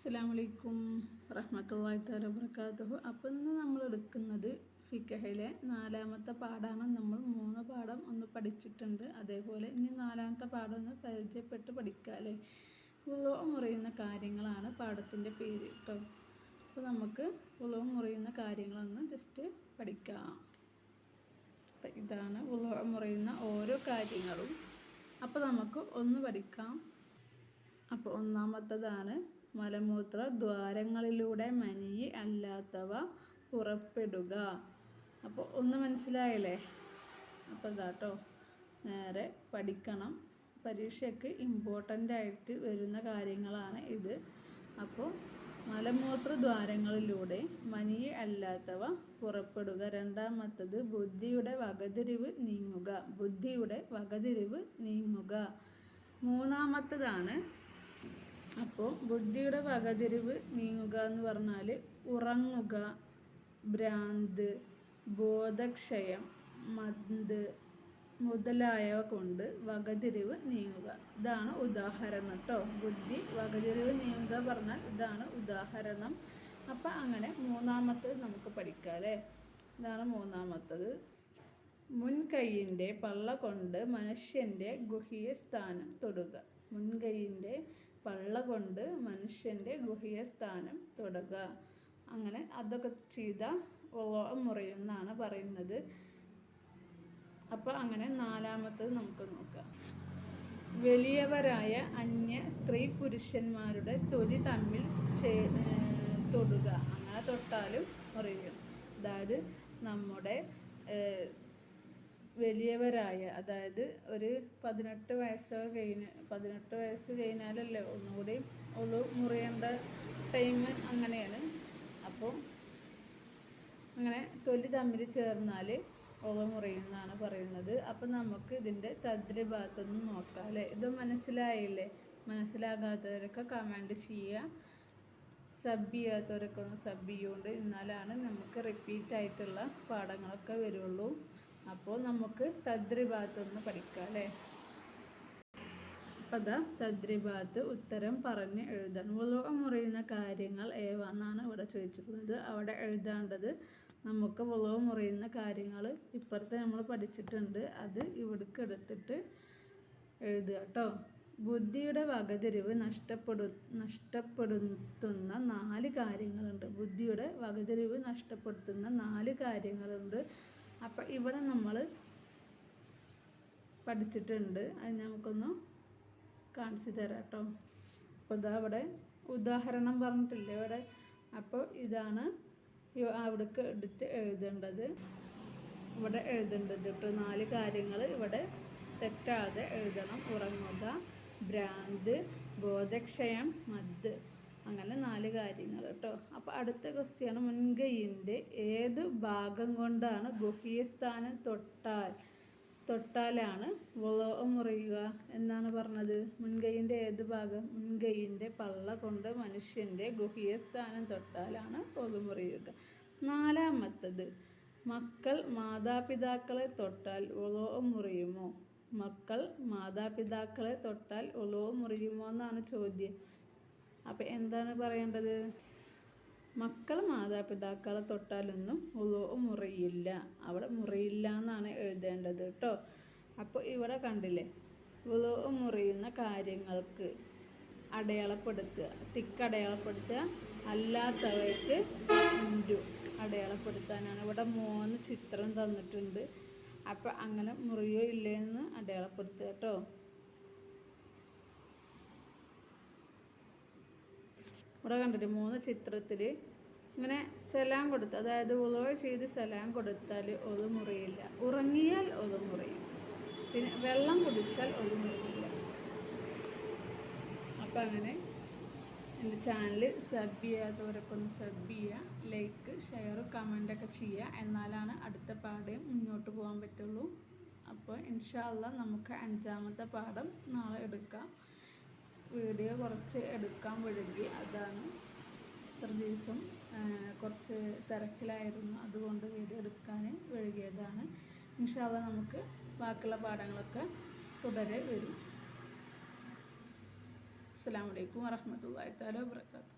അസ്സലാമു അലൈക്കും റഹ്മത്തുള്ളാഹി തആല വബറകാതുഹു. അപ്പോൾ ഇന്ന് നമ്മൾ എടുക്കുന്നത് ഫിഖഹിലെ 4ാമത്തെ പാഠമാണ്. നമ്മൾ 3 പാഠം ഒന്ന് പഠിച്ചിട്ടുണ്ട്. അതേപോലെ ഇനി 4ാമത്തെ പാഠം ഒന്ന് പരിചയപ്പെട്ട് പഠിക്കാമല്ലേ. വുളൂ മുറിയുന്ന കാര്യങ്ങളാണ് പാഠത്തിൻ്റെ പേര് കേട്ടോ. അപ്പോൾ നമുക്ക് വുളൂ മുറിയുന്ന കാര്യങ്ങളൊന്ന് ജസ്റ്റ് പഠിക്കാം. അപ്പം ഇതാണ് വുളൂ മുറിയുന്ന ഓരോ കാര്യങ്ങളും. അപ്പോൾ നമുക്ക് ഒന്ന് പഠിക്കാം. അപ്പോൾ ഒന്നാമത്തതാണ് മലമൂത്ര ദ്വാരങ്ങളിലൂടെ മനിയ് അല്ലാത്തവ പുറപ്പെടുക. അപ്പോൾ ഒന്ന് മനസ്സിലായല്ലേ? അപ്പോൾ ഇതാട്ടോ, നേരെ പഠിക്കണം. പരീക്ഷയ്ക്ക് ഇമ്പോർട്ടൻ്റ് ആയിട്ട് വരുന്ന കാര്യങ്ങളാണ് ഇത്. അപ്പോൾ മലമൂത്ര ദ്വാരങ്ങളിലൂടെ മനിയ് അല്ലാത്തവ പുറപ്പെടുക. രണ്ടാമത്തത് ബുദ്ധിയുടെ വകതിരിവ് നീങ്ങുക. ബുദ്ധിയുടെ വകതിരിവ് നീങ്ങുക. മൂന്നാമത്തതാണ്, അപ്പോൾ ബുദ്ധിയുടെ വകതിരിവ് നീങ്ങുക എന്ന് പറഞ്ഞാൽ ഉറങ്ങുക, ഭ്രാന്ത്, ബോധക്ഷയം, മന്ത് മുതലായവ കൊണ്ട് വകതിരിവ് നീങ്ങുക. ഇതാണ് ഉദാഹരണം കേട്ടോ. ബുദ്ധി വകതിരിവ് നീങ്ങുക പറഞ്ഞാൽ ഇതാണ് ഉദാഹരണം. അപ്പം അങ്ങനെ മൂന്നാമത്തത് നമുക്ക് പഠിക്കാം അല്ലേ. ഇതാണ് മൂന്നാമത്തത്. മുൻകൈയിൻ്റെ പള്ള കൊണ്ട് മനുഷ്യൻ്റെ ഗുഹ്യ സ്ഥാനം തൊടുക. മുൻകൈയിൻ്റെ പള്ള കൊണ്ട് മനുഷ്യൻ്റെ ഗുഹ്യ സ്ഥാനം തൊടുക. അങ്ങനെ അതൊക്കെ ചെയ്ത വുളൂ മുറിയുമെന്നാണ് പറയുന്നത്. അപ്പോൾ അങ്ങനെ നാലാമത്തത് നമുക്ക് നോക്കാം. വലിയവരായ അന്യ സ്ത്രീ പുരുഷന്മാരുടെ തൊലി തമ്മിൽ തൊടുക. അങ്ങനെ തൊട്ടാലും മുറിയും. അതായത് നമ്മുടെ വലിയവരായ, അതായത് ഒരു 18 വയസ്സ് കഴിഞ്ഞാലല്ലേ ഒന്നുകൂടി വുളൂ മുറിയേണ്ട ടൈം അങ്ങനെയാണ്. അപ്പോൾ അങ്ങനെ തൊലി തമ്മിൽ ചേർന്നാൽ വുളൂ മുറിയുമെന്നാണ് പറയുന്നത്. അപ്പം നമുക്ക് ഇതിൻ്റെ തദ്രിബാത്തൊന്നും നോക്കാം അല്ലേ. ഇത് മനസ്സിലായില്ലേ? മനസ്സിലാകാത്തവരൊക്കെ കമൻറ്റ് ചെയ്യുക. സബ് ചെയ്യാത്തവരൊക്കെ ഒന്ന് സബ് ചെയ്യുകൊണ്ട്, എന്നാലാണ് നമുക്ക് റിപ്പീറ്റായിട്ടുള്ള പാഠങ്ങളൊക്കെ വരുള്ളൂ. അപ്പോൾ നമുക്ക് തദ്രിബാത്തൊന്ന് പഠിക്കാം അല്ലേ. അപ്പം അതാ തദ്രിബാത്ത് ഉത്തരം പറഞ്ഞ് എഴുതാൻ. വുളൂ മുറിയുന്ന കാര്യങ്ങൾ ഏവ എന്നാണ് ഇവിടെ ചോദിച്ചിരിക്കുന്നത്. അവിടെ എഴുതാണ്ടത് നമുക്ക് വുളൂ മുറിയുന്ന കാര്യങ്ങൾ ഇപ്പുറത്തെ നമ്മൾ പഠിച്ചിട്ടുണ്ട്. അത് ഇവിടേക്ക് എടുത്തിട്ട് എഴുതുക കേട്ടോ. ബുദ്ധിയുടെ വകതിരിവ് നഷ്ടപ്പെടുത്തുന്ന 4 കാര്യങ്ങളുണ്ട്. ബുദ്ധിയുടെ വകതിരിവ് നഷ്ടപ്പെടുത്തുന്ന 4 കാര്യങ്ങളുണ്ട്. അപ്പം ഇവിടെ നമ്മൾ പഠിച്ചിട്ടുണ്ട്. അത് നമുക്കൊന്ന് കാണിച്ചു തരാം കേട്ടോ. അപ്പോൾ ഇതാ ഇവിടെ ഉദാഹരണം പറഞ്ഞിട്ടില്ലേ ഇവിടെ. അപ്പോൾ ഇതാണ് അവിടേക്ക് എടുത്ത് എഴുതേണ്ടത്. ഇവിടെ എഴുതേണ്ടത് കേട്ടോ. 4 കാര്യങ്ങൾ ഇവിടെ തെറ്റാതെ എഴുതണം. ഉറങ്ങുക, ഭ്രാന്ത്, ബോധക്ഷയം, മദ്, അങ്ങനെ 4 കാര്യങ്ങൾ കേട്ടോ. അപ്പോൾ അടുത്ത ക്വസ്റ്റ്യൻ, മുൻകൈയിൻ്റെ ഏത് ഭാഗം കൊണ്ടാണ് ഗുഹ്യസ്ഥാനം തൊട്ടാലാണ് വുളൂ മുറിയുക എന്നാണ് പറഞ്ഞത്. മുൻകൈയിൻ്റെ ഏത് ഭാഗം? മുൻകൈയിൻ്റെ പള്ള കൊണ്ട് മനുഷ്യൻ്റെ ഗുഹ്യസ്ഥാനം തൊട്ടാലാണ് വുളൂ മുറിയുക. നാലാമത്തത്, മക്കൾ മാതാപിതാക്കളെ തൊട്ടാൽ വുളൂ മുറിയുമോ? മക്കൾ മാതാപിതാക്കളെ തൊട്ടാൽ വുളൂ മുറിയുമോ എന്നാണ് ചോദ്യം. അപ്പം എന്താണ് പറയേണ്ടത്? മക്കൾ മാതാപിതാക്കളെ തൊട്ടാലൊന്നും വുളൂ മുറിയില്ല. അവിടെ മുറിയില്ല എന്നാണ് എഴുതേണ്ടത് കേട്ടോ. അപ്പോൾ ഇവിടെ കണ്ടില്ലേ, വുളൂ മുറിയുന്ന കാര്യങ്ങൾക്ക് അടയാളപ്പെടുത്തുക, ടിക്ക് അടയാളപ്പെടുത്തുക. അല്ലാത്തവയ്ക്ക് ഇൻറ്റു അടയാളപ്പെടുത്താനാണ്. ഇവിടെ 3 ചിത്രം തന്നിട്ടുണ്ട്. അപ്പം അങ്ങനെ മുറിയോ ഇല്ലയെന്ന് അടയാളപ്പെടുത്തുക കേട്ടോ. ഇവിടെ കണ്ടിട്ട് 3 ചിത്രത്തിൽ ഇങ്ങനെ സലാം കൊടുത്ത്, അതായത് വുളൂ ചെയ്ത് സലാം കൊടുത്താൽ വുളൂ മുറിയില്ല. ഉറങ്ങിയാൽ വുളൂ മുറിയും. പിന്നെ വെള്ളം കുടിച്ചാൽ വുളൂ മുറിയില്ല. അപ്പം അങ്ങനെ എൻ്റെ ചാനൽ സബ് ചെയ്യാത്തവരൊക്കെ ഒന്ന് സബ് ചെയ്യുക. ലൈക്ക്, ഷെയർ, കമൻ്റൊക്കെ ചെയ്യുക. എന്നാലാണ് അടുത്ത പാഠം മുന്നോട്ട് പോകാൻ പറ്റുള്ളൂ. അപ്പോൾ ഇൻഷാ അല്ലാഹ് നമുക്ക് 5ാമത്തെ പാഠം നാളെ എടുക്കാം. വീഡിയോ കുറച്ച് എടുക്കാൻ വഴുകി, അതാണ് ഇത്ര ദിവസം കുറച്ച് തിരക്കിലായിരുന്നു. അതുകൊണ്ട് വീഡിയോ എടുക്കാൻ വഴുകിയതാണ്. ഇൻഷാ അല്ലാഹ് നമുക്ക് ബാക്കിയുള്ള പാഠങ്ങളൊക്കെ തുടരെ വരും. അസ്സലാമു അലൈക്കും വറഹ്മത്തുള്ളാഹി തആല വബറകാതുഹു.